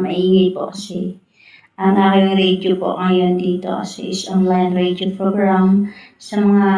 maingay po kasi ang aking radio po ngayon dito kasi is online radio program. Sa mga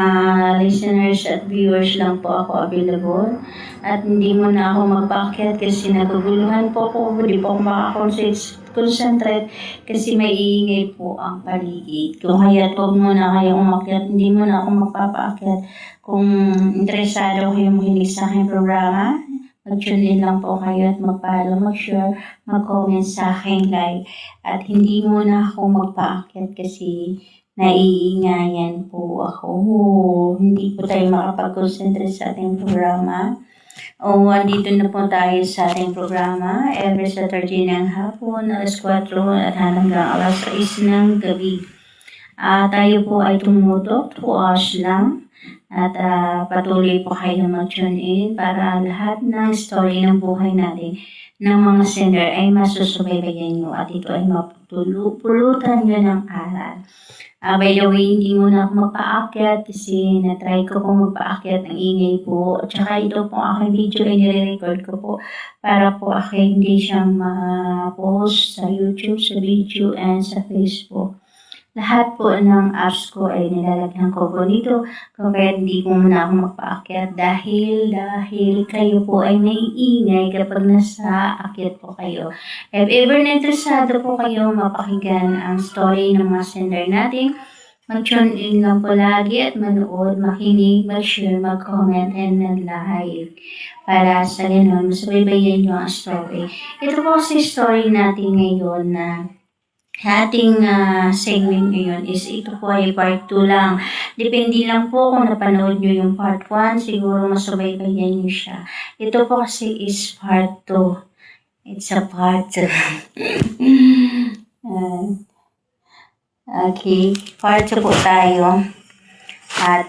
listeners at viewers lang po ako available. At hindi mo na ako magpaakyat kasi naguguluhan po ako. Hindi po ako makakonsentrate kasi may iingay po ang paligid. Kung kaya't huwag mo na kayong umakyat, hindi mo na ako magpapaakyat. Kung interesado kayong makinig sa aking programa, mag-tune in lang po kayo at mag-follow, mag-share, mag-comment sa aking live. At hindi mo na ako magpaakyat kasi naiingayan po ako. Hindi po tayo makapag-concentrate sa ating programa. Andito na po tayo sa ating programa every Saturday ng hapon, alas 4 at hanggang alas 6 ng gabi. Tayo po ay tumutok 2 hours lang. At patuloy po kayo mag-tune in para lahat ng story ng buhay natin ng mga sender ay masusubaybayan nyo at ito ay mapulutan nyo ng aral. By the way, hindi mo na ako magpaakyat kasi na-try ko po magpaakyat ng ingay po. At saka ito po aking video ay nire-record ko po para po aking hindi siyang ma-post sa YouTube, sa video, and sa Facebook. Lahat po ng apps ko ay nilalagyan ko po dito. Kung kaya hindi ko muna ako magpaakyat dahil kayo po ay naiingay kapag nasa akyat po kayo. If ever na interesado po kayo mapakinggan ang story ng mga sender natin, mag-tune in lang po lagi at manood, makinig, mag-share, mag-comment, and mag-like. Para sa ganun, masubaybayan nyo ang story. Ito po si story natin ngayon na ating segment ngayon is ito po ay part 2 lang. Depende lang po kung napanood nyo yung part 1, siguro masubaybayan nyo siya. Ito po kasi is part 2. It's a part 2. Okay, part 2 po tayo. At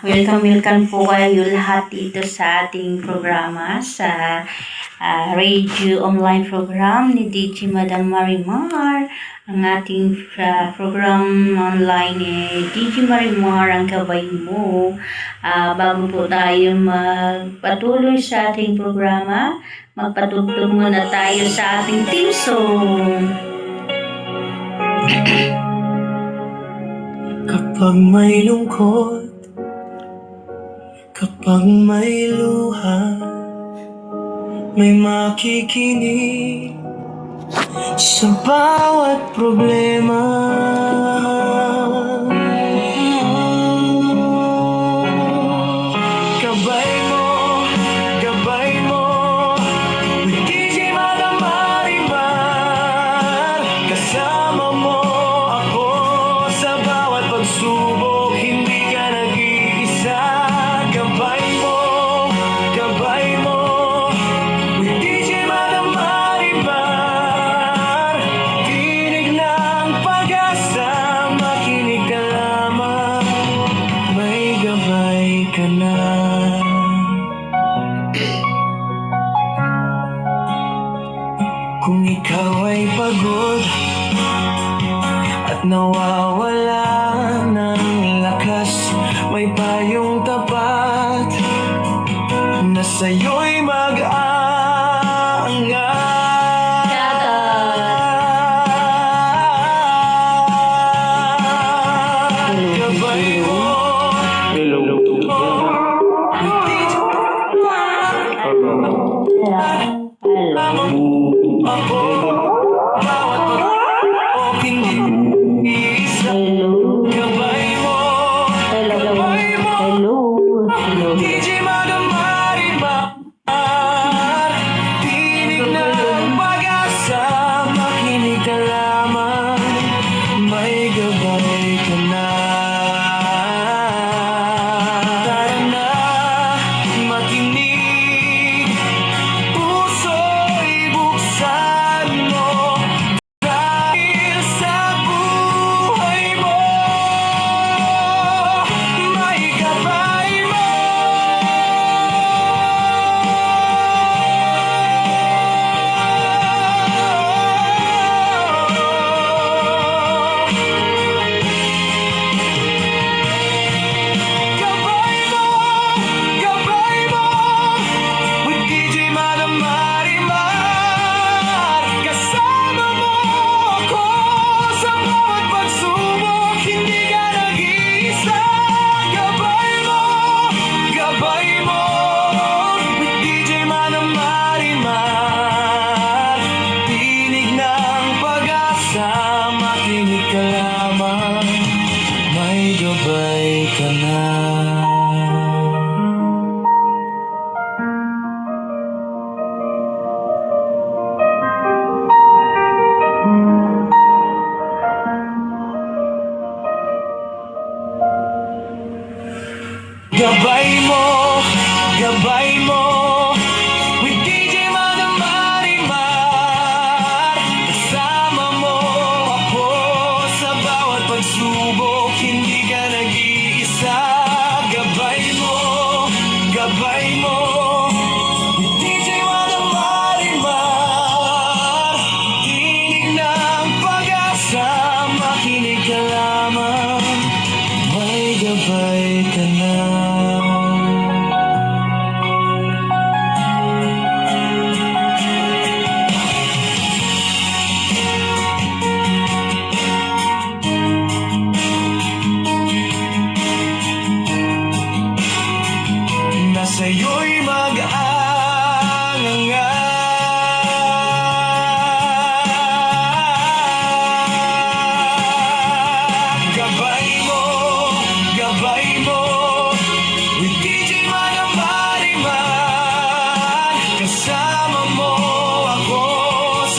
welcome po kayo lahat dito sa ating programa sa radio online program ni DJ Madam Marimar. Ang ating program online ni DJ Marimar, ang gabay mo. Bago po tayo magpatuloy sa ating programa, magpatugtog muna tayo sa ating theme song. Kapag may lungkot, kapag may luha, may makikinig sa bawat problema. Gabay mo, with DJ Madam Marimar. Kasama mo ako sa bawat pagsubok, hindi ka nag-iisa. Gabay mo, with DJ Madam Marimar. Tinig ng pag-asa, makinig ka lamang, may gabay ka na. Kung ikaw ay pagod at nawawala ng lakas, may payong tapat na sa'yo'y mag-aangat. Gabay mo, ako, bawat pag-o hindi isa. Gabay mo,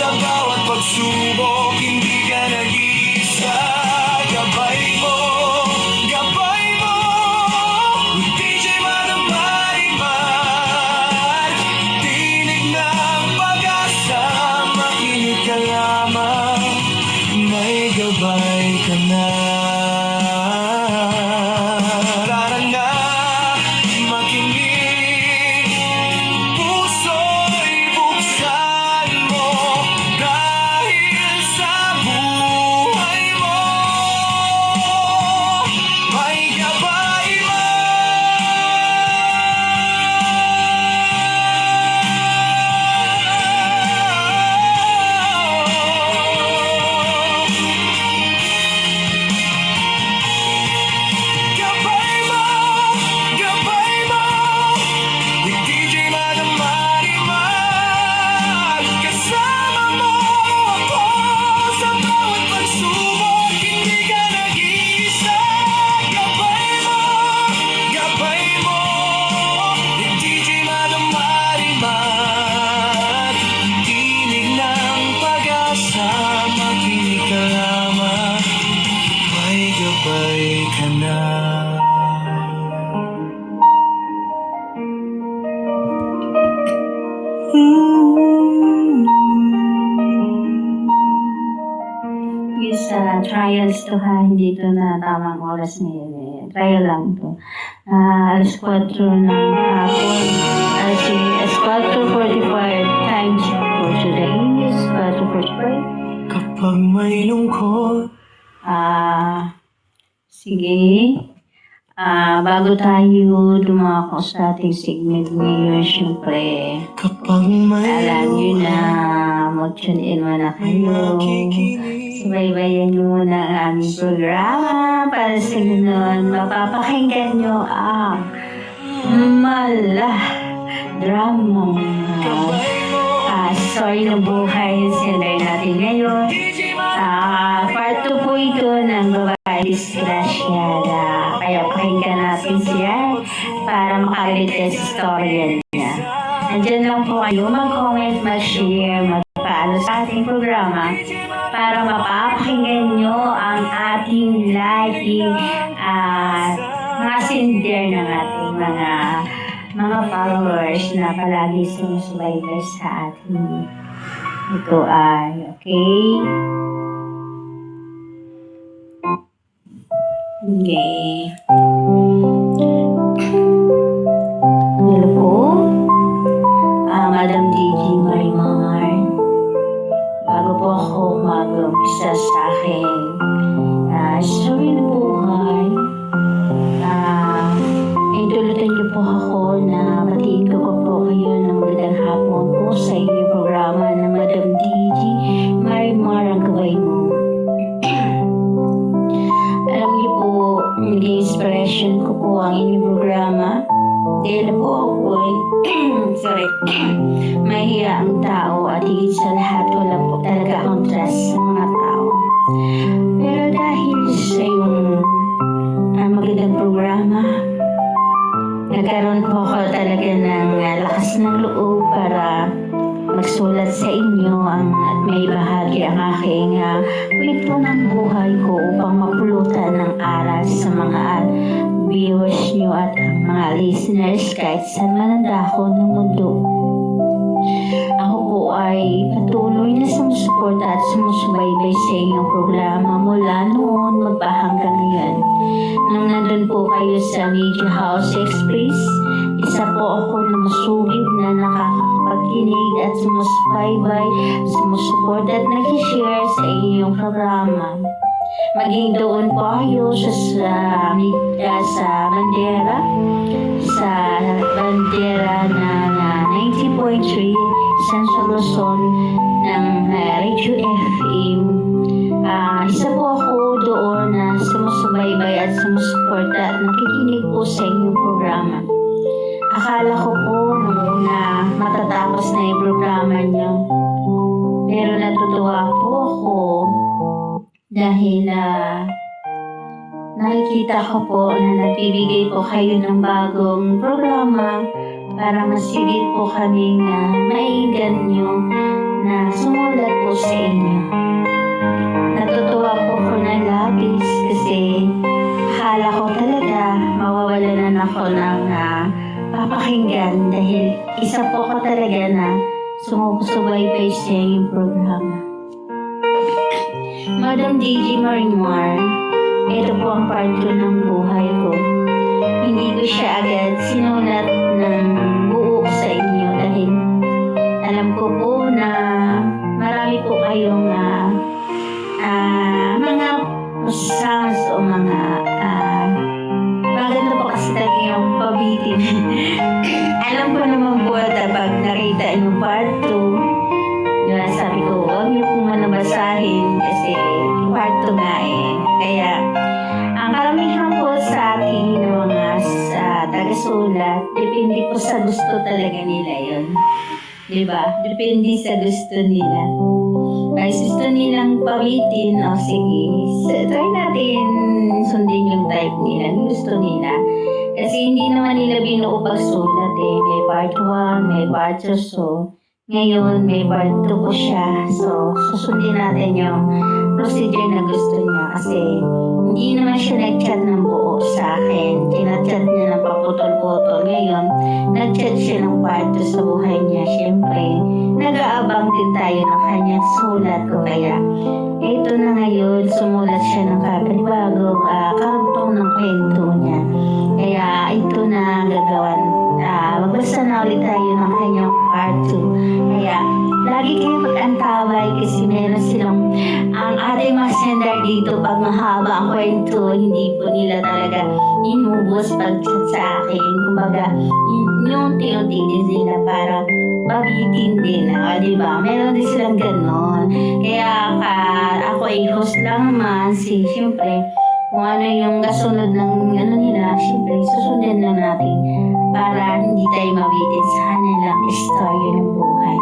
Sa bawat pagsubok, hindi ka nag-iisa. Gabay mo, DJ Manamariman. Tinig ng pag-asa, makinig ka lamang, may gabay ka na. Tara na, makinig, puso'y buksan mo, dahil sa buhay mo, may gabay mo. Gabay mo, with DJ Manamariman. Kasama mo ako sa bawat pagsubok, hindi ka nag-iisa. Gabay mo, with DJ Manamariman. Tinig ng pag-asa, makinig ka lamang, may gabay ka na. Yung sa trials to ha, hindi to na tamang oras ngayon eh. Trial lang to. Alas 4 ng hapon. Alas 4:45 time check for today is 4:45. Kapag may lungkot, Sige. Bago tayo dumako sa ating segment ngayon, syempre, kapag may alam nyo na mag-tune in muna kayo. Subaybayan nyo muna ang aming programa para sa ganun, mapapakinggan nyo ang drama. Story ng buhay yung sinday natin ngayon. Part 2 po ito ng babae disgrasyada. Kaya pakinggan natin siya para makarelate sa storya niya. Nandiyan lang po kayo mag-comment, mag-share, mag-follow sa ating programa para mapapakinggan nyo ang ating laging mga sinder ng ating mga followers na palagi sumusubaybay sa ating ito ay okay. Okay. Hello po. Madam DJ Marimar. Bago po ako mag-umpisa sa aking story ng buhay, intulutan niyo po ako na batiin ko po kayo ng magandang hapon po sa inyong programa na Madam DJ Marimar ang gawin mo. Alam niyo po, naging inspiration ko po ang inyong programa dahil po ako ay mahiya ang tao at higit sa lahat wala po talaga akong trust sa mga tao. Pero dahil sa iyong magandang programa, nagkaroon po ako talaga ng lakas ng loob para magsulat sa inyo at may bahagi ang aking kwento ng buhay ko upang mapulutan ng aral sa mga viewers nyo at ang mga listeners kahit saan man ang dako ng mundo. Ako po ay patuloy na sumusuporta at sumusubaybay sa inyong programa mula noon magpahanggang ngayon. Nung nandun po kayo sa Media House Express, isa po ako na masugid na nakakapagkinig at sumusubaybay, sumusuporta at nag-share sa inyong programa. Maging doon po kayo sa bandera na 90.3 Central Luzon ng Radio FM. Isa po ako doon na sumusubaybay at sumusuporta at nakikinig po sa inyong programa. Akala ko po nung una matatapos na yung programa niyo. Pero natutuwa po ako dahil nakikita ko po na nagbibigay po kayo ng bagong programa para masigit po kami na maigan nyo na sumulat po sa inyo. Natutuwa po ko ng labis kasi akala ko talaga mawawalan na ako ng papakinggan dahil isa po ko talaga na sumusubaybay sa yung programa. Madam DJ Marimar, ito po ang part 2 ng buhay ko. Hindi ko siya agad sinulat ng buo sa inyo dahil alam ko po na marami po kayong mga sounds o mga maganda po kasi talaga yung pabitin. Alam ko naman po pag nakita yung part 2, diba, sabi ko, huwag niyo pong manabasahin kasi part 2 nga eh. Kaya, ang karamihan po sa ating mga taga-sulat, depende po sa gusto talaga nila yun. Diba? Depende sa gusto nila. Kaya gusto nilang pawitin, o sige, try natin sundin yung type nila, yung gusto nila. Kasi hindi naman nila binuo pagsulat eh. May part 1, may part 2, so ngayon may part 2 po siya. So, susundin natin yung procedure na gusto niya kasi hindi naman siya nag-chat ng buo sa akin. Tinachat niya ng paputol-putol. Ngayon, nag-chat siya ng part 2 sa buhay niya. Siyempre, nag-aabang din tayo ng kanyang sulat ko. Kaya, ito na ngayon, sumulat siya ng panibagong karugtong ng kwento niya. Kaya, ito na gagawan. Magbasa na ulit tayo ng kanyang part 2. Kaya, lagi kayo mag-antabay kasi meron silang ang ating mga sender dito pag mahaba ang kwento, hindi po nila talaga inubos pag-chat sa akin. Kumbaga, yung unti-unti din sila para mabitin din. Diba? Meron din silang ganon. Kaya ako ay host lang naman. Siyempre, kung ano yung kasunod ng nila, siyempre, susundin lang natin para hindi tayo mabitin sa kanilang istorya ng buhay.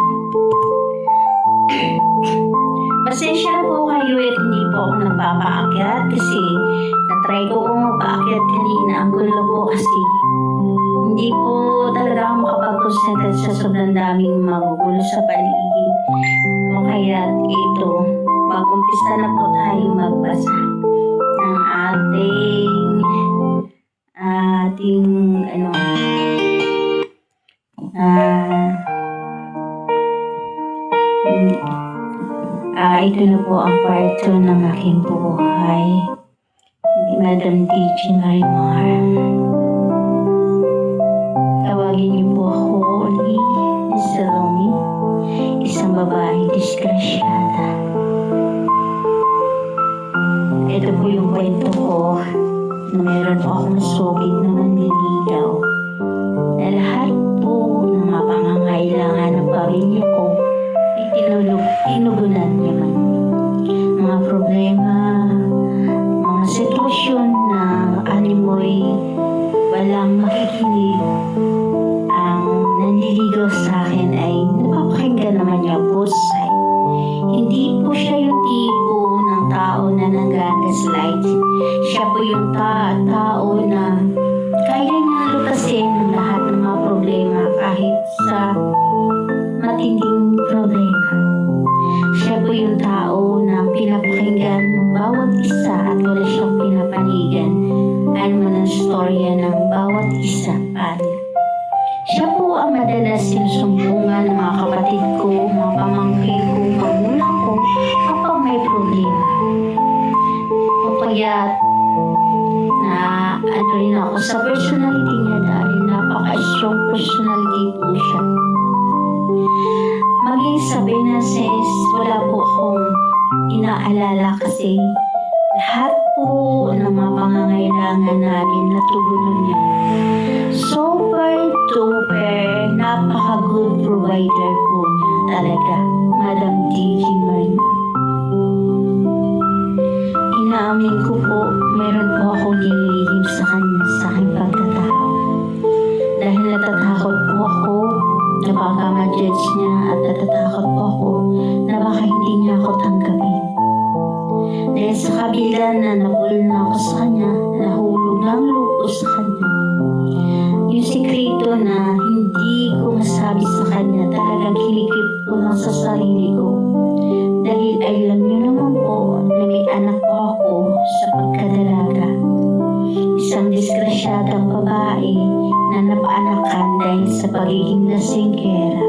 Pasensya na po kayo at hindi po ako nagpapaakyat kasi natry ko po magpaakyat kanina. Ang gulo po kasi hindi po talaga ako makapag-concentrate sa sobrang daming magugulo sa paligid. O kaya ito, mag-umpisa na po tayo magbasa ng ito na po ang part 2 ng aking buhay ni Madam DJ Marimar. Tawagin niyo po ako ulit sa Romy, isang babae diskrasyada. Ito po yung kwento ko na meron po akong nasugid na manliligaw na lahat po ng mga pangangailangan ng pamilya ko ay tinugunan niya man. Mga problema, mga sitwasyon na animoy walang makikinig ang nanliligaw sa akin ay napapakinggan naman niya both side. Hindi po siya yung tipo ng tao na nanggagaslight. Siya po yung tao na kaya niya lutasin ang lahat ng mga problema kahit sa matinding problema. Siya po yung tao na pinapakinggan bawat isa at wala siyang pinapanigan ano man ang storya ng bawat isa paano. Siya po ang madalas sinusumbungan ng mga kapatid ko, mga pamangkin ko, magulang ko kapag may problema. O kaya rin ako sa personality niya dahil napaka-strong personality po siya. Maging sa Benases, wala po akong inaalala kasi lahat po ng mga pangangailangan namin natugunan niya. Super duper, napaka-good provider po niya talaga, Madam DJ Marimar. Inaamin ko po, meron po akong nililihim sa kanya sa aking pagkatao. Dahil natatakot po ako na baka ma-judge niya at natatakot po ako na baka hindi niya ako tanggapin. Dahil sa kabila na nabulol na ako sa kanya, nahulog na ang loob ko sa kanya. Yung sikreto na hindi Dahil alam niyo naman po na may anak po ako sa pagkadalaga. Isang disgrasyadang babae na napaanakan dahil sa pagiging lasingkera.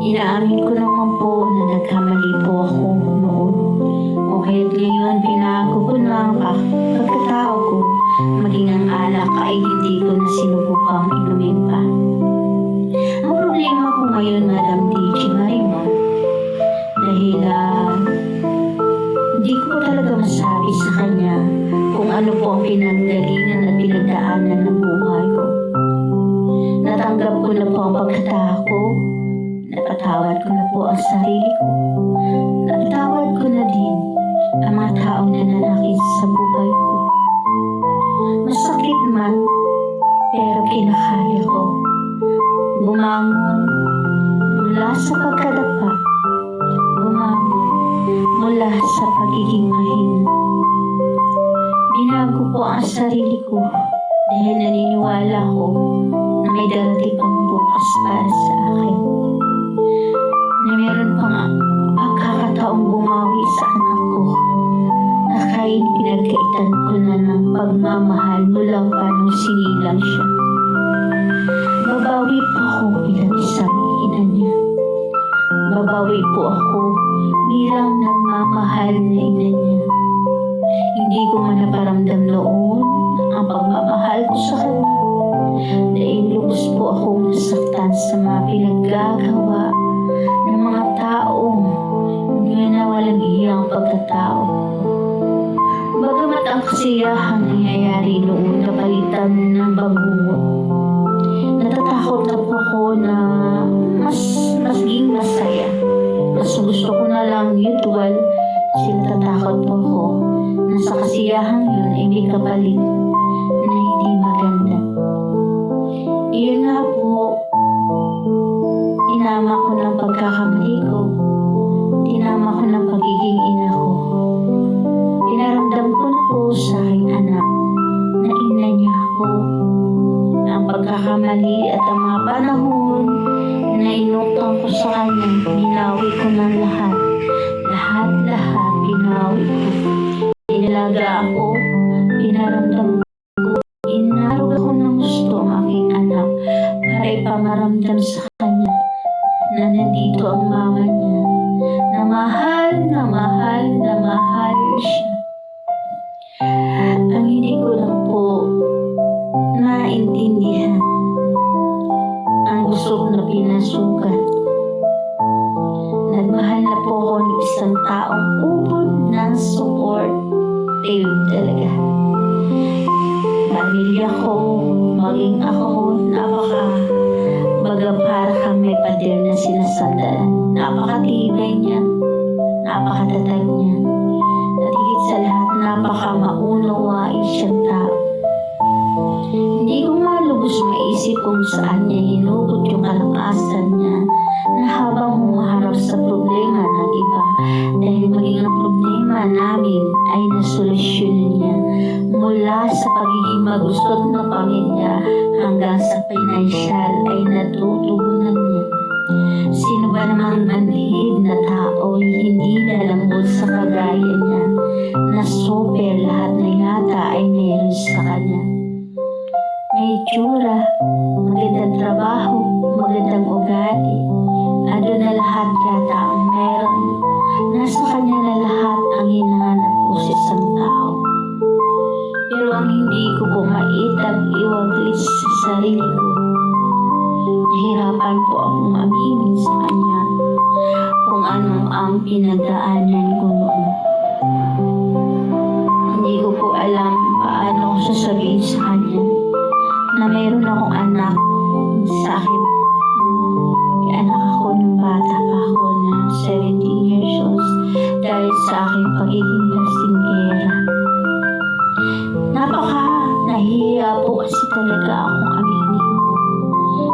Inaamin ko naman po na nagkamali po ako noon. O kaya't ngayon binago ko na ang pagkatao ko, maging ang alak ay hindi ko na sinubukang inumin pa. Ang problema ko ngayon, Madam D.G. Marimar, dahil hindi ko talaga masabi sa kanya kung ano po ang pinanggalingan at pinagdaanan ng buhay ko. Natanggap ko na po ang pagkatao ko, napatawad ko na po ang sarili ko, napatawad ko na din ang mga taong nananakit sa buhay ko. Masakit man, pero kinakaya ko. Bumangon mula sa pagkadapa, bumangon mula sa pagiging mahina. Binago ko ang sarili ko dahil naniniwala ko na may darating pang bukas para sa akin. Na meron pang pagkakataong bumawi sa anak ko na kahit pinagkaitan ko na ng pagmamahal mula pa nung sinilang siya. Babawi po ako bilang isang ina niya. Babawi po ako bilang nagmamahal na ina niya. Hindi ko man naparamdam noon ang pagmamahal ko sa kanya. Dahil lubos po akong nasaktan sa mga pinaggagawa ng mga taong hindi na walang iyang pagkatao. Bagamat ang kasiyahang nangyayari noon napalitan ng bangungot, natatakot na po ako na maging masaya. Mas gusto ko na lang usual kasi natatakot po ako na sa kasiyahang yun ay may kapalit na hindi maganda. Iyon nga po, tinama ko ng pagkakamali ko, tinama ko ng pagiging ina ko. Pinaramdam ko na po sa aking anak na ina niya ako. Ang pagkakamali at ang mga panahon na inutang ko sa kanya, binawi ko ng lahat. Lahat binawi ko. Inalaga ako, pinaramdam ko, inarog ako ng gusto ang aking anak para ipamaramdam sa kanya na nandito ang mama niya, na mahal siya. Ang hindi ko lang po naintindihan ang gusto na pinasukat. Nagmahal na po ako ng isang taong ubod ng supportive talaga. Pamilya ko, maging ako, baga para kang may pader na sinasandalan. Napakatibay niya, napakatatag niya, at higit sa lahat, napakamaunawain siyang tao. Hindi ko malubos maisip kung saan niya hinugot yung kalakasan niya na habang humaharap sa problema ng iba, dahil maging ang problema namin ay nasolusyonan niya mula sa pagiging magustot na pamilya hanggang sa financial ay natutugunan niya. Sino ba namang manhid na tao hindi lalambot sa kagaya niya na super lahat na yata ay meron sa kanya? May itsura, magandang trabaho, magandang ugali, ano na lahat yata ang meron. Nasa kanya na lahat ang hinahanap ko sa isang tao. Pero ang hindi ko po maitag-iwaglis sa sarili ko, nahirapan po akong aminin sa kanya kung ano ang pinagdaanan ko noon. Hindi ko po alam paano ko sasabihin sa kanya na mayroon akong anak sa akin. May anak ako nung bata pa ako na 17 years old dahil sa aking pagiging lasingkera. Nahihiya po kasi talaga akong aminin.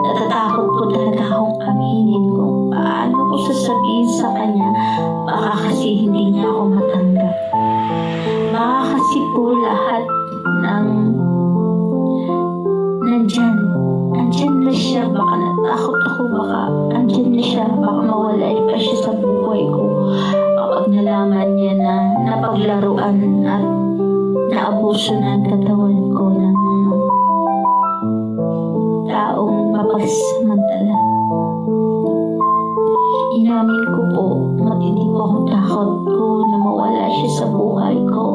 Natatakot po talaga akong aminin kung paano ko sasabihin sa kanya. Baka kasi hindi niya ako matanggap. Baka kasi po lahat ng andyan na siya. Baka natakot ako, baka andyan na siya. Baka mawala pa siya sa buhay ko. inaabuso ng katawan ko ng taong mapagsamantala. Inamin ko po, matindi po akong takot ko na mawala siya sa buhay ko.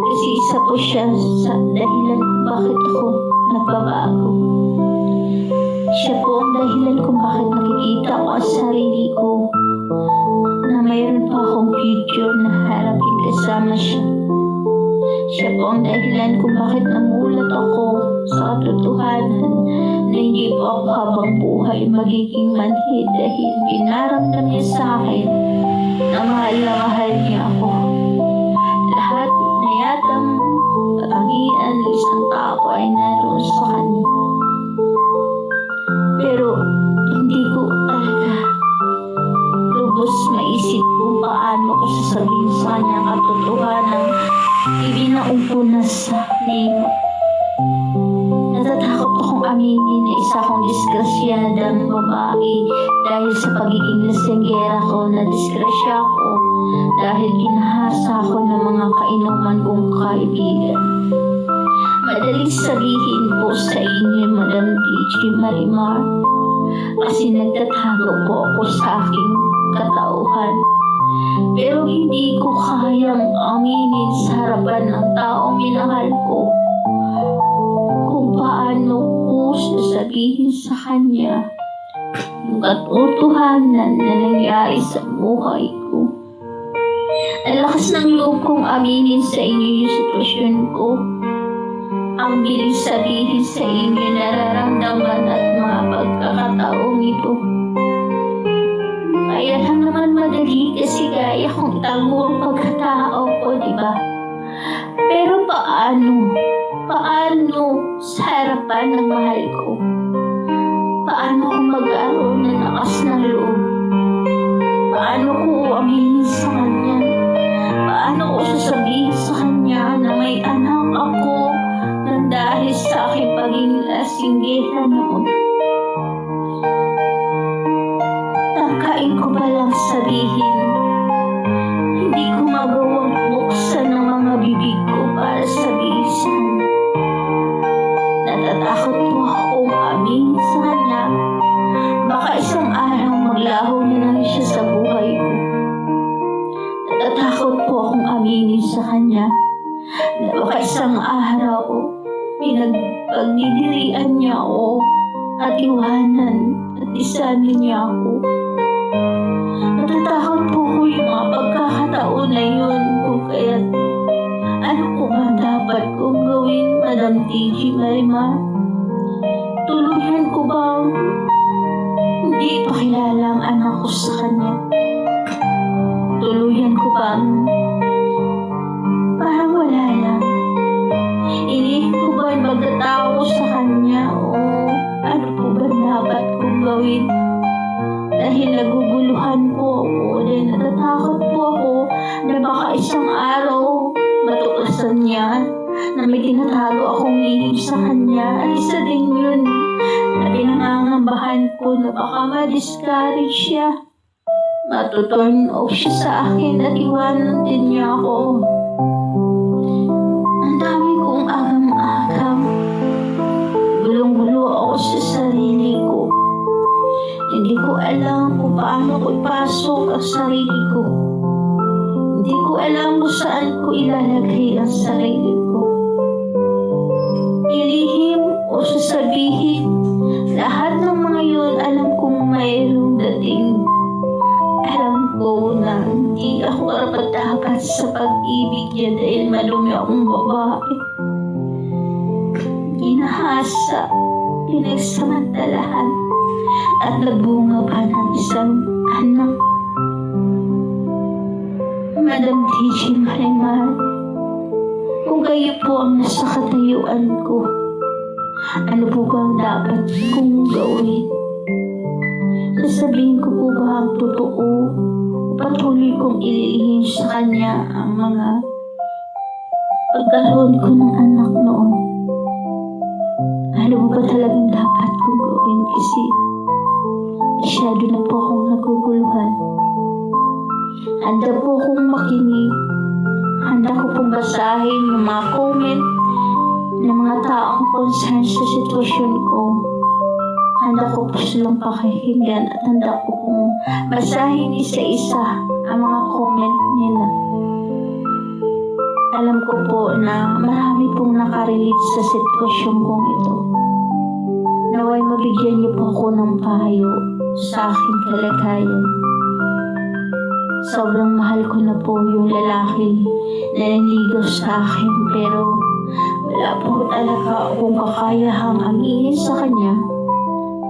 Kasi isa po siya sa dahilan kung bakit ako nagbabago. Siya po ang dahilan kung bakit nakikita ko ang sarili ko na mayroon pa akong future na harapin kasama siya. Siya po ang dahilan kung bakit namulat ako sa katotohanan na hindi po ako habang buhay magiging manhid dahil binaramdam niya sa akin na mahal niya ako. Lahat na yatang katangian ng isang tao ay naroon sa kanya. Pero hindi ko talaga lubos maisip kung paano ko sasabihin sa kanya ang katotohanan ibinaumpo na sa name. Natatakot akong aminin na isa akong disgrasyadang babae dahil sa pagiging lasenggera ko na disgrasya ko dahil ginahasa ako ng mga kainuman kong kaibigan. Madaling sabihin po sa inyo, Madam DJ Marimar, kasi nagtatago po ako sa aking katauhan. Pero hindi ko kayang aminin sa harapan ng taong minahal ko kung paano ko sasabihin sa kanya yung katotohanan na nangyari sa buhay ko. Ang lakas ng loob kong aminin sa inyo yung sitwasyon ko. Ang bilis sabihin sa inyo nararamdaman at mga pagkakataong ito. Kaya lang naman madali kasi kaya kong itago ang pagkatao ko, diba? Pero paano? Paano sa harapan ng mahal ko? Paano ko mag-aaroon ng lakas ng loob? Paano ko aminin sa kanya? Paano ko sasabihin sa kanya na may anak ako nang dahil sa aking pagiging lasinggera noon? Tangkain ko ba lang sabihin? Hindi ko magawang buksan ng mga bibig ko para sabihin sa kanya. Natatakot po akong aminin sa kanya. Baka isang araw maglaho na lang siya sa buhay ko. Natatakot po akong aminin sa kanya na baka isang araw pagdidirian niya ako at iwanan at isanin niya ako. Natatakot po ko yung mga pagkakataon na yun kung kaya't ano po ba dapat kong gawin, Madam TG Marimar? Tuluyan ko bang hindi pakilala ang anak ko sa kanya? Tuluyan ko bang parang wala lang? Inihin ko ba yung pagkatao ko sa kanya o ano po ba dapat kong gawin? Dahil naguguluhan po ako, dahil natatakot po ako na baka isang araw matuklasan niya na may tinatago akong lihim sa kanya. Ay isa din yun na pinangangambahan ko na baka ma-discourage siya. Matuturn off siya sa akin at iwanan din niya ako. Ang dami kong agam-agam. Gulong-gulo ako sa sarili ko. Hindi ko alam kung paano ko ipasok ang sarili ko. Hindi ko alam kung saan ko ilalagay ang sarili ko. Ilihim o sasabihin, lahat ng mga yun alam kong mayroong dating. Alam ko na hindi ako karapat-dapat sa pag-ibig niya dahil madumi akong babae. Ginahasa, pinagsamantalahan, at nagbunga pa ng isang anak. Madam TG Marimar, kung kayo po ang nasa katayuan ko, ano po ba ang dapat kong gawin? Sasabihin ko po ba ang totoo o patuloy kong ililihim sa kanya ang mga pagkaroon ko ng anak noon? Ano po ba talagang dapat kong gawin kasi masyado na po akong naguguluhan. Handa po akong makinig. Handa ko pong basahin yung mga comment ng mga taong concerned sa sitwasyon ko. Handa ko po silang pakinggan at handa ko pong basahin isa-isa ang mga comment nila. Alam ko po na marami pong nakarelate sa sitwasyon kong ito. Naway mabigyan niyo po ako ng payo sa aking kalagayan. Sobrang mahal ko na po yung lalaki na nanligaw sa akin, pero wala po talaga akong kakayahang aminin sa kanya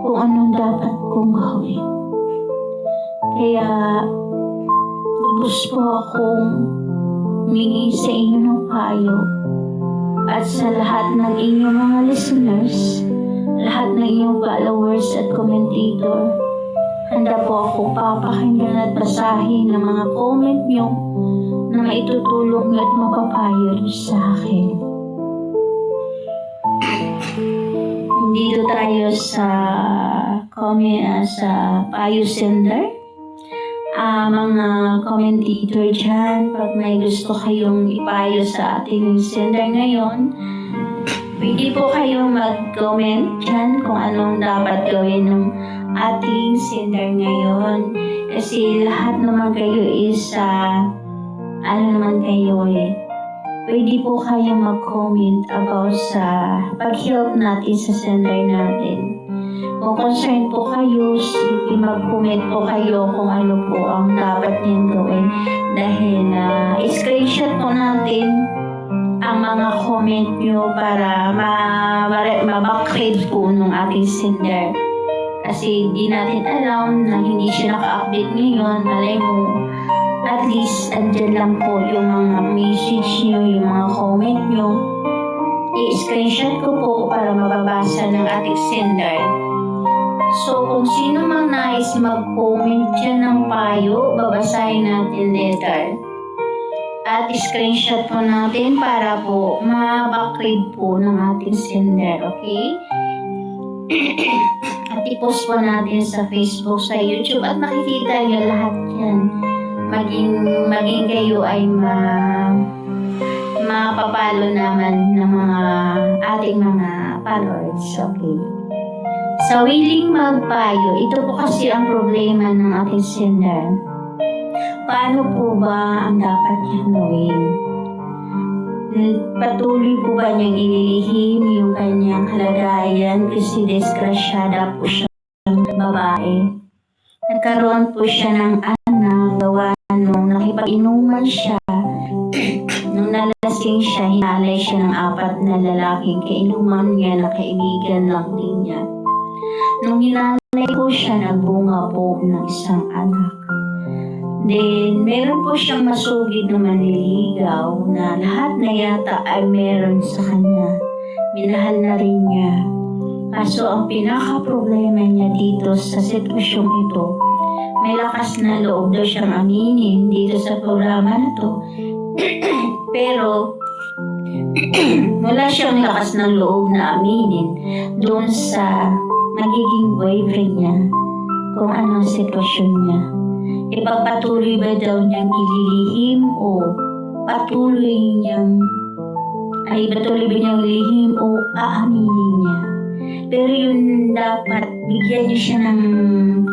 kung anong dapat kong gawin. Kaya lubos po akong humingi sa inyo ng payo at sa lahat ng inyong mga listeners, lahat ng inyong followers at commentator. Handa po ako papakinggan at basahin ng mga comment nyo na maitutulong nyo at mapapayo sa akin. Dito tayo sa comment sa payo sender. Mga commentator dyan, pag may gusto kayong ipayo sa ating sender ngayon, pwede po kayong mag-comment dyan kung anong dapat gawin ng ating sender ngayon. Kasi lahat naman kayo is pwede po kayong mag-comment about sa pag-help natin sa sender natin. Kung concerned po kayo, mag-comment po kayo kung ano po ang dapat niyong gawin. Dahil screenshot po natin ang mga comment nyo para ma-backread po ng ating sender. Kasi di natin alam na hindi siya naka-update ngayon. Malay mo, at least andyan lang po yung mga message nyo, yung mga comment nyo. I-screenshot ko po para mababasa ng ating sender. So, kung sino mang nais mag-comment dyan ng payo, babasahin natin later. At screenshot po natin para po ma-backread po ng ating sender, okay? At i-post po natin sa Facebook, sa YouTube, at makikita nyo lahat yan. Maging kayo ay mapapalo naman ng mga ating mga followers, okay? Sa willing magpayo, ito po kasi ang problema ng ating sender. Paano po ba ang dapat niyang gawin? Patuloy po ba niyang ililihim yung kanyang kalagayan kasi disgrasyada po siyang babae? Nagkaroon po siya ng anak, gawa nung nakipag-inuman siya. Nung nalasing siya, hinalay siya ng 4 na lalaking kainuman niya na kaibigan lang din niya. Nung hinalay po siya, nagbunga po ng isang anak. Then, meron po siyang masugid na manliligaw na lahat na yata ay meron sa kanya. Minahal na rin niya. Kaso ang pinaka-problema niya dito sa sitwasyong ito, may lakas na loob daw siyang aminin dito sa programa na to. Pero, wala siyang lakas ng loob na aminin doon sa magiging boyfriend niya kung anong sitwasyon niya. Ipagpatuloy ba daw niyang ililihim o patuloy ba niyang ililihim o aaminin niya? Pero yun dapat, bigyan niyo siya ng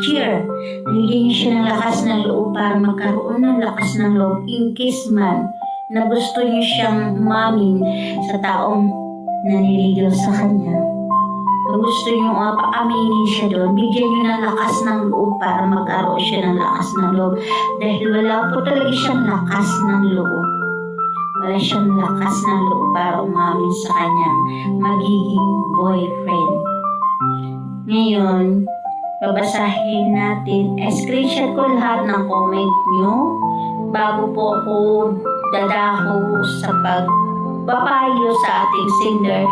cheer. Bigyan niyo siya ng lakas ng loob para magkaroon ng lakas ng loob in case man na gusto niyo siyang umamin sa taong naniligaw sa kanya. Kung gusto niyo paaminin siya doon, bigyan niyo ng lakas ng loob para magkaroon siya ng lakas ng loob. Dahil wala po talaga siyang lakas ng loob. Wala siyang lakas ng loob para umamin sa kanyang magiging boyfriend. Ngayon, babasahin natin. Screenshot ko lahat ng comment nyo bago po ako dadako sa pagpapayo sa ating sender.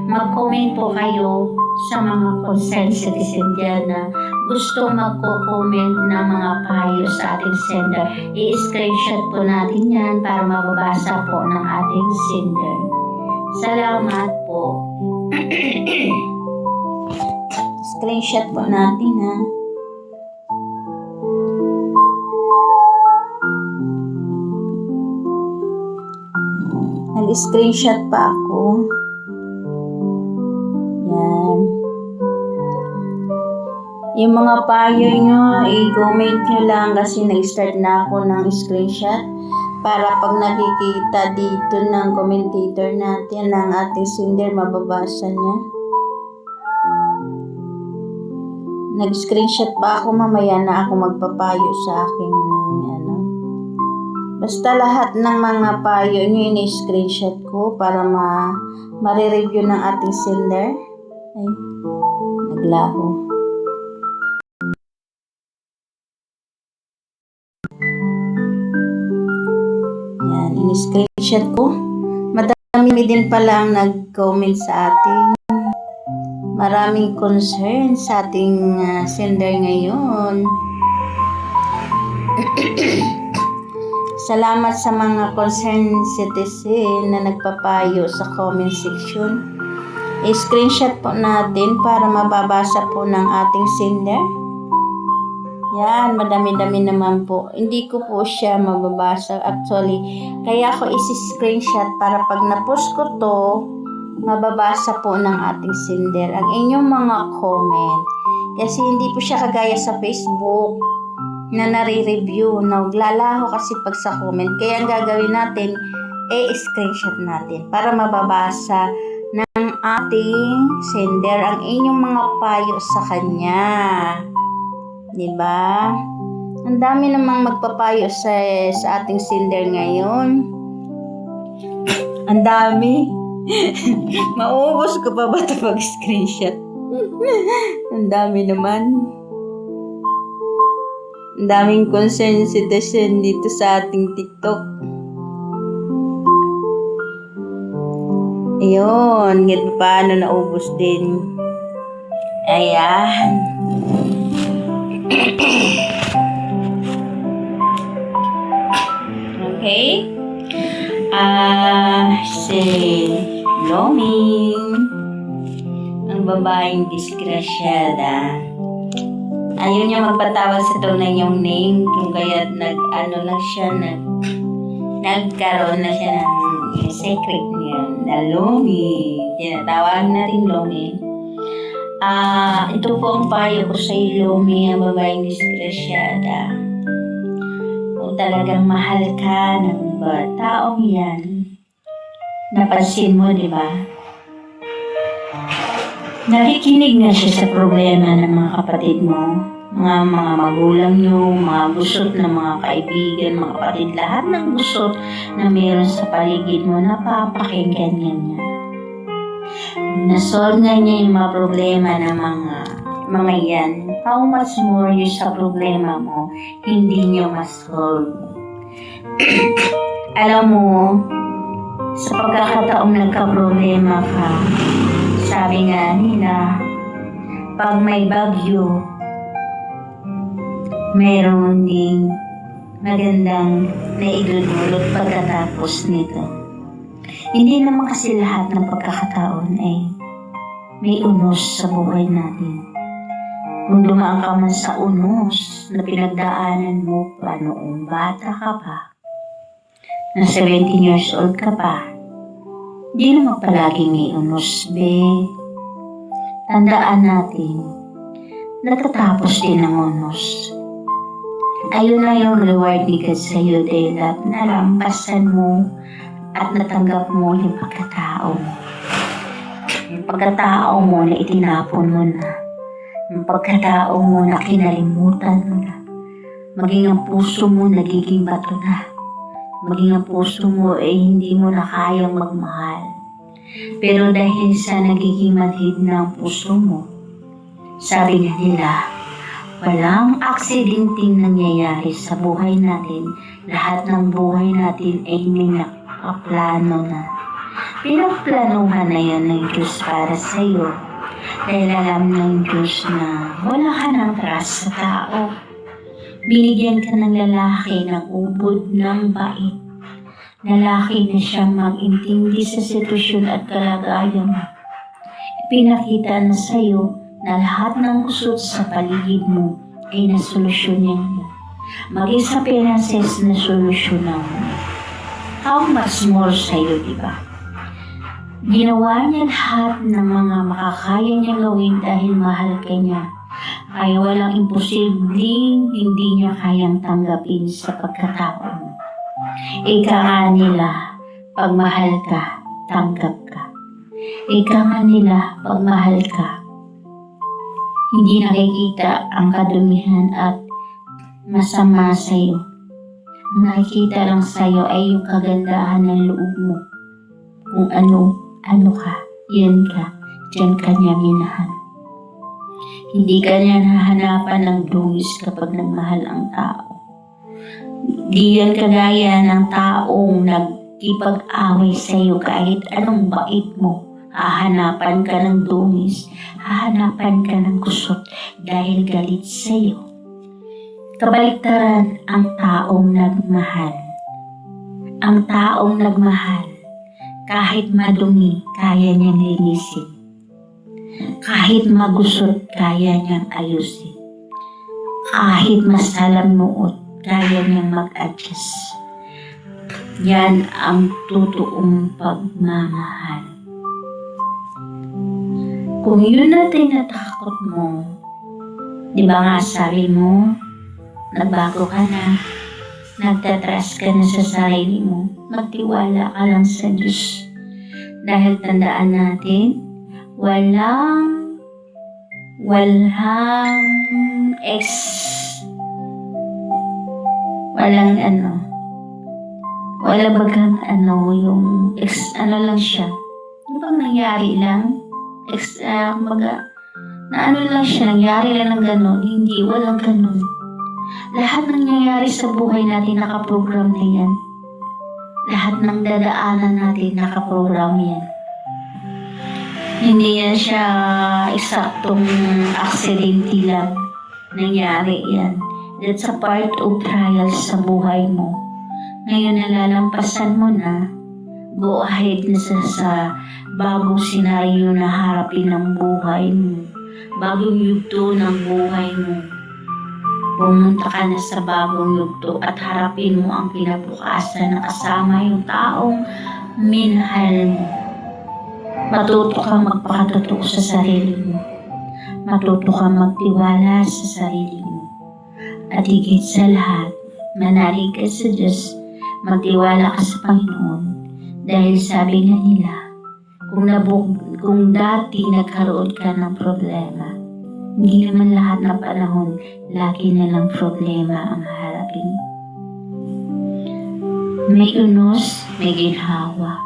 Mag-comment po kayo sa mga concerned citizen dyan na gusto magko-comment ng mga payo sa ating sender. I-screenshot po natin yan para mababasa po ng ating sender. Salamat po. Screenshot po natin ha. Nag-screenshot pa ako. Yan. Yung mga payo nyo, i-comment nyo lang kasi nag-start na ako ng screenshot para pag nakikita dito ng commentator natin ng ating sender, mababasa niya. Nag-screenshot pa ako, mamaya na ako magpapayo sa aking Basta lahat ng mga payo nyo ini-screenshot ko para ma-review ng ating sender. Ay, naglaho. Yan, ini-screenshot ko. Madami din pala ang nag-comment sa atin. Maraming concern sa ating sender ngayon. Salamat sa mga concerned citizen na nagpapayo sa comment section. I-screenshot po natin para mababasa po ng ating sender. Yan, madami-dami naman po. Hindi ko po siya mababasa actually. Kaya ako isi-screenshot para pag na-post ko to, mababasa po ng ating sender ang inyong mga comment. Kasi hindi po siya kagaya sa Facebook na nare-review. Naglalaho kasi pag sa comment. Kaya ang gagawin natin, screenshot natin para mababasa ng ating sender ang inyong mga payo sa kanya. Diba? Ang dami namang magpapayo sa ating sender ngayon. Ang dami. Maubos ko pa ba ito pag-screenshot? Ang dami naman. Ang daming concern citizen dito sa ating TikTok. Ayun, kahit paano naubos din. Ayan. Okay. Si Loming, ang babaeng disgrasyada. Ayaw niya magpatawag sa tunay niyong name kung kaya nagkaroon na siya ng secret niya na Lomi. Tinatawag na rin Lomi. Ito po ang payo ko sa iyo, Lomi, ang babaeng disgrasyada. Kung talagang mahal ka ng taong yan, napansin mo, di ba? Nakikinig na siya sa problema ng mga kapatid mo, mga magulang nyo, mga gusot ng mga kaibigan, mga kapatid, lahat ng gusot na meron sa paligid mo, napapakinggan niya. Nasolve na niya yung mga problema ng mga yan. How much more yung sa problema mo, hindi niyo masolve. Alam mo, sa pagkakataong nagka-problema ka, sabi nga nila, pag may bagyo, mayroon ding magandang naidudulot pagkatapos nito. Hindi naman kasi lahat ng pagkakataon ay may unos sa buhay natin. Kung dumaan ka man sa unos na pinagdaanan mo pa noong bata ka pa, na 17 years old ka pa, di naman palaging may unos, be. Tandaan natin, natatapos din ang unos. Ayun na yung reward ni God sa iyo dahil nalampasan mo at natanggap mo yung pagkatao mo. Yung pagkatao mo na itinapon mo na. Yung pagkatao mo na kinalimutan mo na. Maging ang puso mo nagiging bato na. Maging ang puso mo ay hindi mo na kayang magmahal. Pero dahil sa nagiging manhid na ang puso mo, sabi nga nila, walang aksidenteng nangyayari sa buhay natin. Lahat ng buhay natin ay may nakaplano na. Pinagplanuhan na yan ng Diyos para sa iyo. Dahil alam ng Diyos na wala ka ng trust sa tao. Binigyan ka ng lalaki ng ubod ng bait. Lalaki na siyang mag-intindi sa sitwasyon at kalagayan mo. Ipinakita na sa iyo na lahat ng kusot sa paligid mo ay nasolusyonan mo. Maging sa finances na solusyonan mo. how much more sa'yo, di ba? Ginawa niya lahat ng mga makakaya niyang gawin dahil mahal ka niya. Kaya walang imposibleng hindi niya kayang tanggapin sa pagkatao mo. Ika nga nila, pag mahal ka, tanggap ka. Ika nga nila, pag mahal ka, hindi nakikita ang kadumihan at masama sa'yo. Ang nakikita lang sa'yo ay yung kagandahan ng loob mo. Kung ano ka, yan ka, dyan ka niya minahal. Hindi ka niya nahanapan ng dungis kapag nagmahal ang tao. Di yan kagaya ng taong nagkipag-away sa'yo kahit anong bait mo. Hahanapan ka ng dungis, hahanapan ka ng kusot dahil galit sa'yo. Kabaliktaran ang taong nagmahal. Ang taong nagmahal, kahit madumi, kaya niyang linisin. Kahit magusot, kaya niyang ayusin. Kahit masalamuot, kaya niyang mag-adjust. Yan ang totoong pagmamahal. Kung yun na tinatakot mo, di ba nga sabi mo, nagbago ka na, nagtatrust ka na sa sarili mo, magtiwala ka lang sa Diyos. Dahil tandaan natin, walang wala bagang yung lang siya. Ano bang nangyari lang? Nangyari lang ng gano'n. Hindi, walang gano'n. Lahat ng nangyayari sa buhay natin nakaprogram na yan. Lahat ng dadaanan natin nakaprogram yan. Hindi yan siya eksaktong aksidente lang. Nangyari yan. That's a part of trials sa buhay mo. Ngayon nalalampasan mo na, go ahead na sa bagong senaryo na harapin ng buhay mo. Bagong yugto ng buhay mo. Pumunta ka na sa bagong yugto at harapin mo ang kinabukasan na kasama yung taong minahal mo. Matuto kang magpakatotoo sa sarili mo. Matuto kang magtiwala sa sarili mo. At higit sa lahat, manalig ka sa Diyos, magtiwala ka sa Panginoon. Dahil sabi nga nila, kung dati nagkaroon ka ng problema, hindi naman lahat ng panahon, lagi na lang problema ang harapin. May unos, may ginhawa.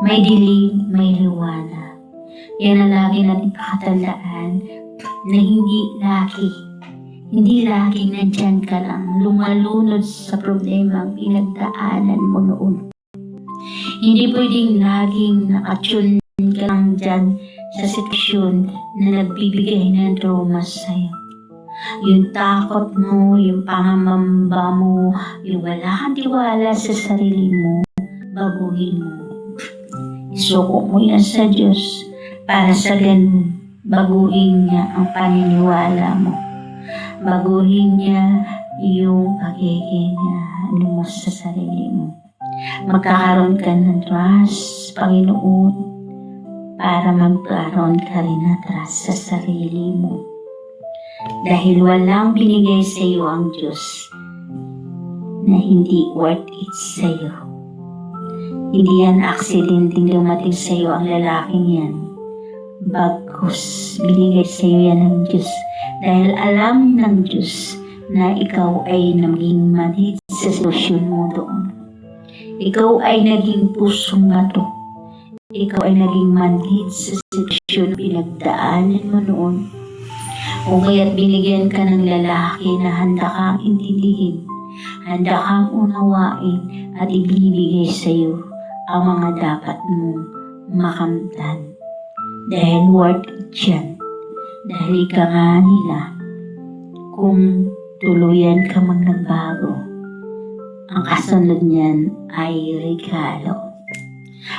May dilim, may liwanag. Yan ang lagi natin pakatandaan na hindi lagi nandyan ka lang, lumalunod sa problema ang pinagdaanan mo noon. Hindi pwedeng laging nakatune ka lang dyan sa sitwasyon na nagbibigay ng trauma sa'yo. Yung takot mo, yung pangangamba mo, yung wala kang tiwala sa sarili mo, baguhin mo. Isuko mo yan sa Diyos para sa ganun, baguhin niya ang paniniwala mo. Baguhin niya yung pagiging mo sa sarili mo. Magkakaroon ka ng trust, Panginoon, para magkaroon ka rin ng trust sa sarili mo. Dahil walang binigay sa iyo ang Diyos na hindi worth it sa iyo. Hindi yan aksidenteng dumating sa iyo ang lalaking yan. Bagkus, binigay sa iyo yan ng Diyos. Dahil alam ng Diyos na ikaw ay naging manhid sa sitwasyon mo doon. Ikaw ay naging pusong mato. Ikaw ay naging manhid sa sitwasyon na pinagdaanan mo noon. O kaya't binigyan ka ng lalaki na handa kang intindihin, handa kang unawain at ibinibigay sa iyo ang mga dapat mong makamtan. Dahil worth it yan. Dahil ika nga nila, kung tuluyan ka magbago, ang kasunod niyan ay regalo.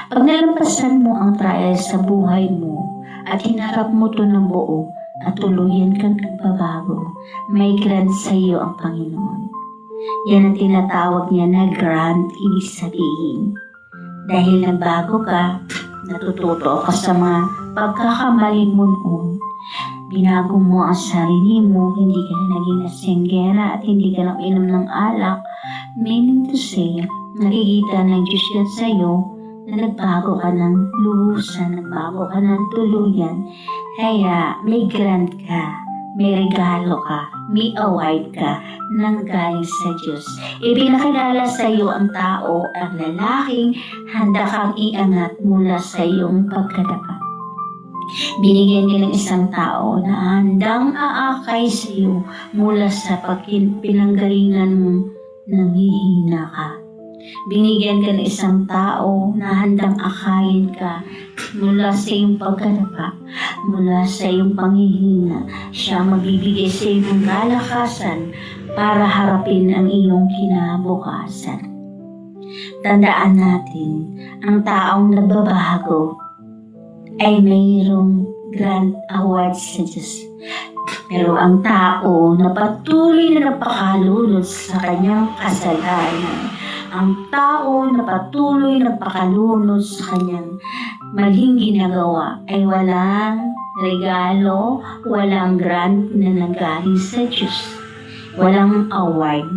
Pag nalampasan mo ang trial sa buhay mo at hinarap mo ito ng buo at tuluyan kang nagbabago, may grant sa iyo ang Panginoon. Yan ang tinatawag niya na grant, ibig sabihin. Dahil nagbago ka, natututo ka sa mga pagkakamali mo noon. Binago mo ang sarili mo, hindi ka na naging lasinggera at hindi ka na inom ng alak. Meaning to say, nakikita ng Diyos yan sa'yo na nagbago ka ng luhusan, nagbago ka ng tuluyan. Kaya may grant ka, may regalo ka, may award ka nang galing sa Diyos. Ipinakilala sa iyo ang tao, ang lalaking handa kang iangat mula sa iyong pagkadapa. Binigyan ka ng isang tao na handang aakay sa iyo mula sa pinanggalingan mo nanghihina ka. Binigyan ka ng isang tao na handang akayin ka mula sa iyong pagkadapa, mula sa iyong panghihina. Siya magbibigay sa iyo ng kalakasan para harapin ang iyong kinabukasan. Tandaan natin, ang taong nagbabago ay mayroong grant award sa Diyos. Pero ang tao na patuloy na napakalunod sa kanyang kasalanan, ang tao na patuloy na napakalunod sa kanyang maling ginagawa ay walang regalo, walang grant na nanggaling sa Diyos, walang award.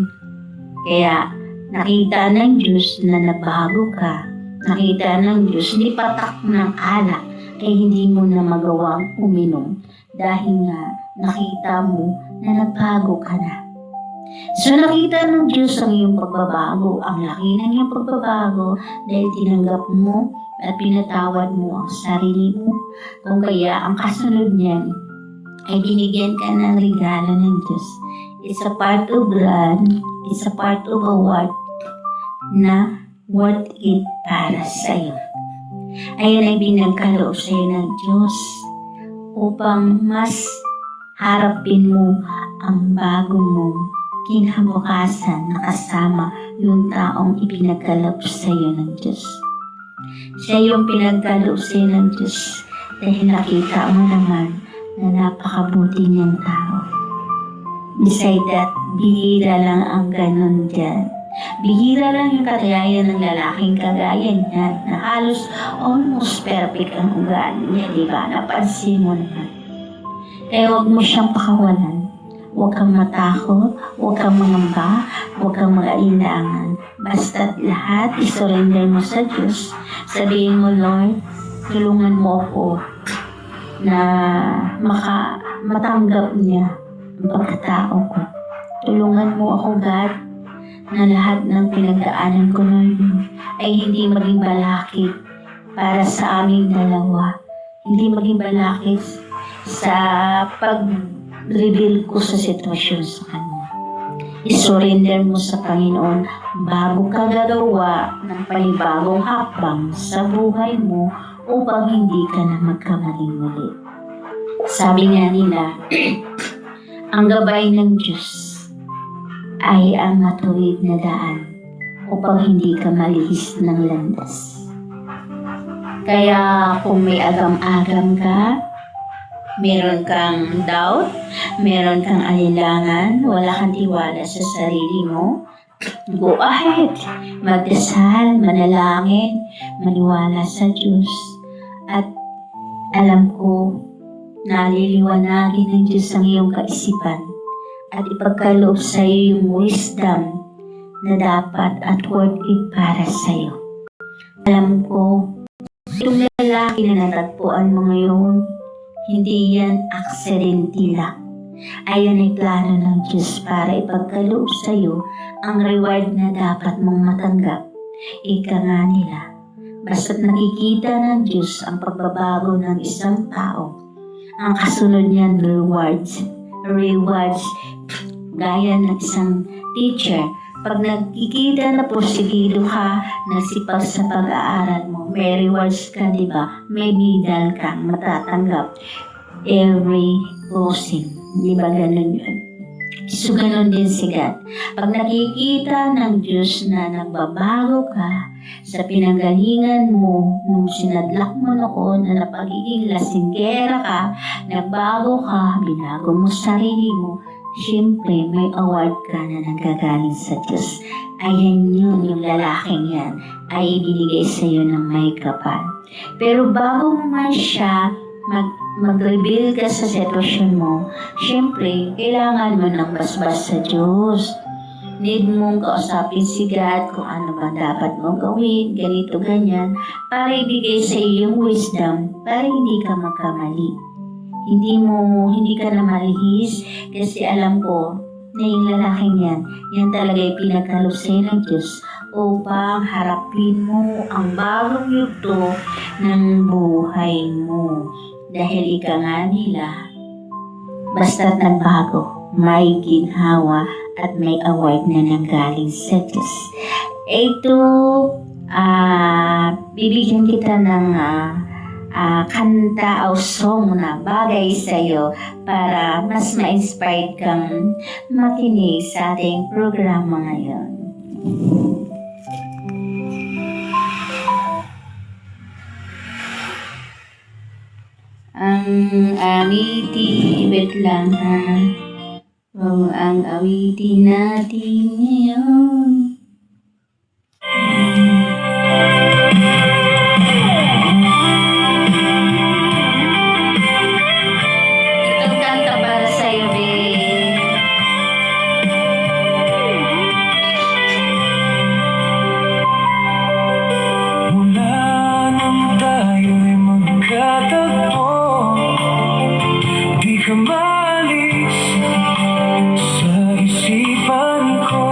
Kaya nakita ng Diyos na nabago ka, nakita ng Diyos hindi patak ng alak, ay hindi mo na magawang uminom dahil nga nakita mo na nagbago ka na. So nakita ng Diyos ang iyong pagbabago, ang laki ng iyong pagbabago dahil tinanggap mo at pinatawad mo ang sarili mo. Kung kaya ang kasunod niyan ay binigyan ka ng regalo ng Diyos. It's a part of God, it's a part of a word na worth it para sa iyo. Ayan ay binagkaloob sa iyo ng Diyos upang mas harapin mo ang bago mong kinabukasan na kasama yung taong ipinagkaloob sa iyo ng Diyos. Siya yung pinagkaloob sa iyo ng Diyos dahil nakita mo naman na napakabuti niyang tao. Beside that, bihira lang ang ganun dyan. Bihira lang yung katayayan ng lalaking kagaya niya na halos almost perfect ang ugali niya, di ba? Napansin mo naman. Kaya huwag mo siyang pakawalan. Huwag kang matakot, huwag kang mangamba, huwag kang mag-ailangan. Basta't lahat, isurrender mo sa Diyos. Sabihin mo, Lord, tulungan mo ako na matanggap niya ang pagkatao ko. Tulungan mo ako, God, na lahat ng pinagdaanan ko noon ay hindi maging balakid para sa aming dalawa. Hindi maging balakid sa pag-reveal ko sa sitwasyon sa kanya. I-surrender mo sa Panginoon bago ka gagawa ng panibagong hakbang sa buhay mo upang hindi ka na magkamaling muli. Sabi nga nila, ang gabay ng Diyos ay ang matuwid na daan upang hindi ka malihis ng landas. Kaya kung may agam-agam ka, meron kang doubt, meron kang alilangan, wala kang tiwala sa sarili mo, go ahead. Magdasal, manalangin, maniwala sa Diyos. At alam ko, naliliwanagin ng Diyos ang iyong kaisipan at ipagkaloob sa iyo yung wisdom na dapat at worth it para sa iyo. Alam ko, itong lalaki na natagpuan mo ngayon, hindi yan aksidente lang. Ayan ay plano ng Diyos para ipagkaloob sa iyo ang reward na dapat mong matanggap. Ika nga nila, basta't nakikita ng Diyos ang pagbabago ng isang tao, ang kasunod niyan rewards, gaya ng isang teacher. Pag nagkikita na porsigido ka, nagsipag sa pag-aaral mo, may rewards ka, di ba? May medal kang matatanggap every closing. Di ba ganun yun? So, ganun din si God. Pag nakikita ng Diyos na nagbabago ka sa pinanggalingan mo, nung sinadlak mo noon na napagiging lasinggera ka, nagbago ka, binago mo sarili mo, Siyempre, may award ka na nanggagaling sa Diyos. Ayan yun, yung lalaking yan ay ibinigay sa iyo ng may kapal. Pero bago mo man siya mag-reveal ka sa sitwasyon mo, siyempre, kailangan mo ng basbas sa Diyos. Need mong kausapin si God kung ano ba dapat mong gawin, ganito, ganyan, para ibigay sa iyo yung wisdom para hindi ka magkamali. Hindi ka na malihis kasi alam ko na yung lalaking yan talaga yung pinagkaloob sa'yo ng Diyos upang harapin mo ang bagong yugto ng buhay mo. Dahil ika nga nila, basta't nagbago, may ginhawa at may award na nanggaling sa Diyos. Ito, bibigyan kita ng kanta o song na bagay sa'yo para mas ma-inspired kang makinig sa ating programa ngayon. Ang awitin, wait lang ha. Ang awitin natin ngayon. Itong kanta para sa'yo, babe. Mula nang tayo'y magkatagpo, di ka maalis sa isipan ko.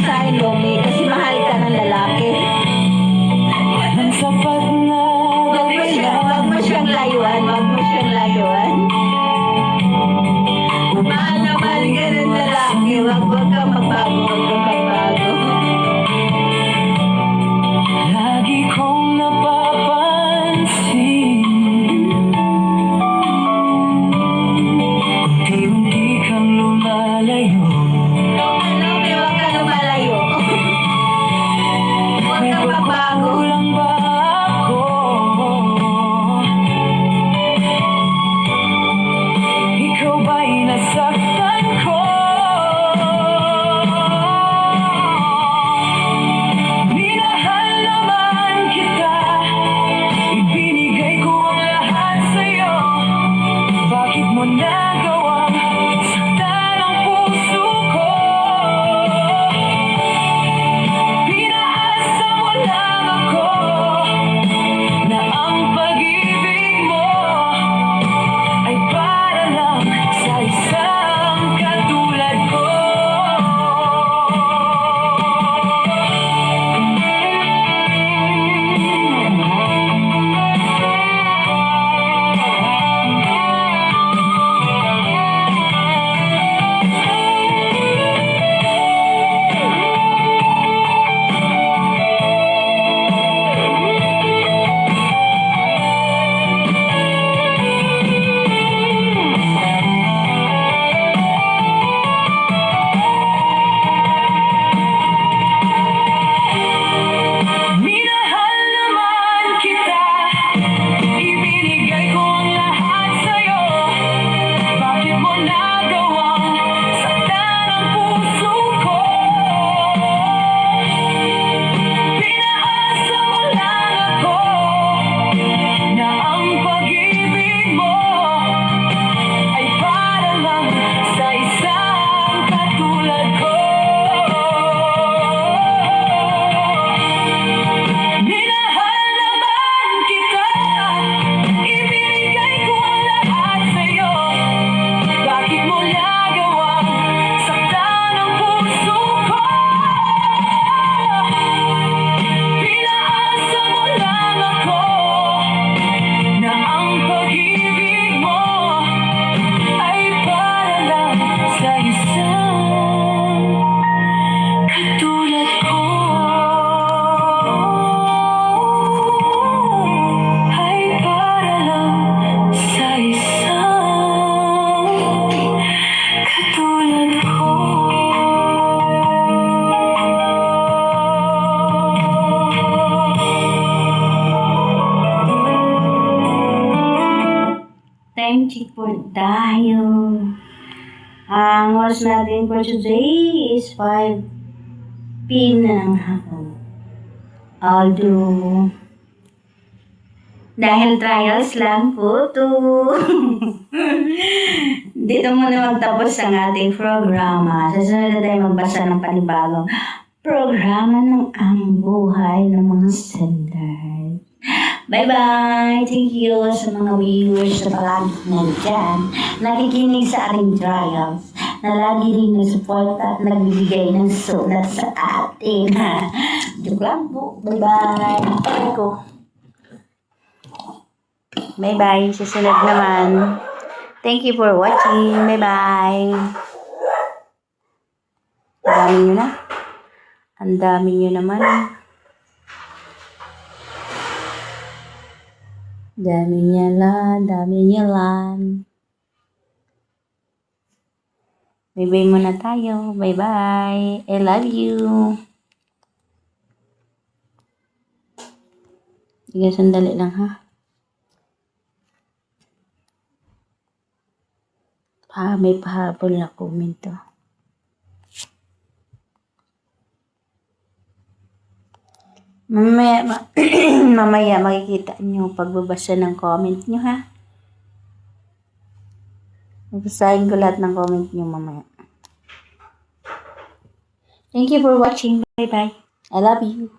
sa akin, Lomi, kasi mahal ka ng lalaki. Ang sapat na Wag mo siyang layuan, wag mo siyang layuan. Mahal na mahal ka ng lalaki, wag kang magbago, wag kang magbago. lagi kong napapansin. Unti-unti kang lumalayo. Lomi, wag kang lumalayo. Wag kang magbago. Kulang ba ako? Ikaw ba'y nasaktan ko? Minahal naman kita, ibinigay ko ang lahat sa'yo. Bakit mo nagawang saktan ang puso ko? Pinaasa mo lang ako na ang pag-ibig mo ay para lang sa isang katulad ko. Minahal naman kita, ibinigay ko ang lahat sa'yo. Bakit mo nagawang saktan ang puso ko? Pinaasa mo lang ako na ang pag-ibig mo ay para lang sa isang katulad ko. Minahal naman kita, ibinigay ko ang lahat sa'yo. Bakit mo nagawang saktan ang puso ko? Pinaasa mo lang ako na ang pag-ibig mo ay para lang sa isang katulad ko. Ay para lang sa isang katulad ko. Time check po tayo. Ang oras natin for today is 5 p.m. na ng hapon. Although, dahil trials lang po to. Dito muna magtapos ang ating programa. Sa sunod na tayo magbasa ng panibagong programa ng Ang Buhay ng mga Standard. Bye-bye! Thank you sa mga viewers na palagi nandyan, nakikinig sa ating trials, na lagi rin nasuporta at nagbibigay ng sulat sa atin. Joke lang po. Bye-bye! Bye ko. Bye-bye! Susunod naman. Thank you for watching. Bye-bye! Ang dami nyo na. Ang dami nyo naman. Dami niya lan, dami niya lan. Bye-bye muna tayo. Bye-bye. I love you. Sige, sandali lang ha. May pahabol na comment to. Mamaya makikita nyo pagbabasa ng comment nyo ha. Babasahin ko lahat ng comment nyo mamaya. Thank you for watching. Bye bye. I love you.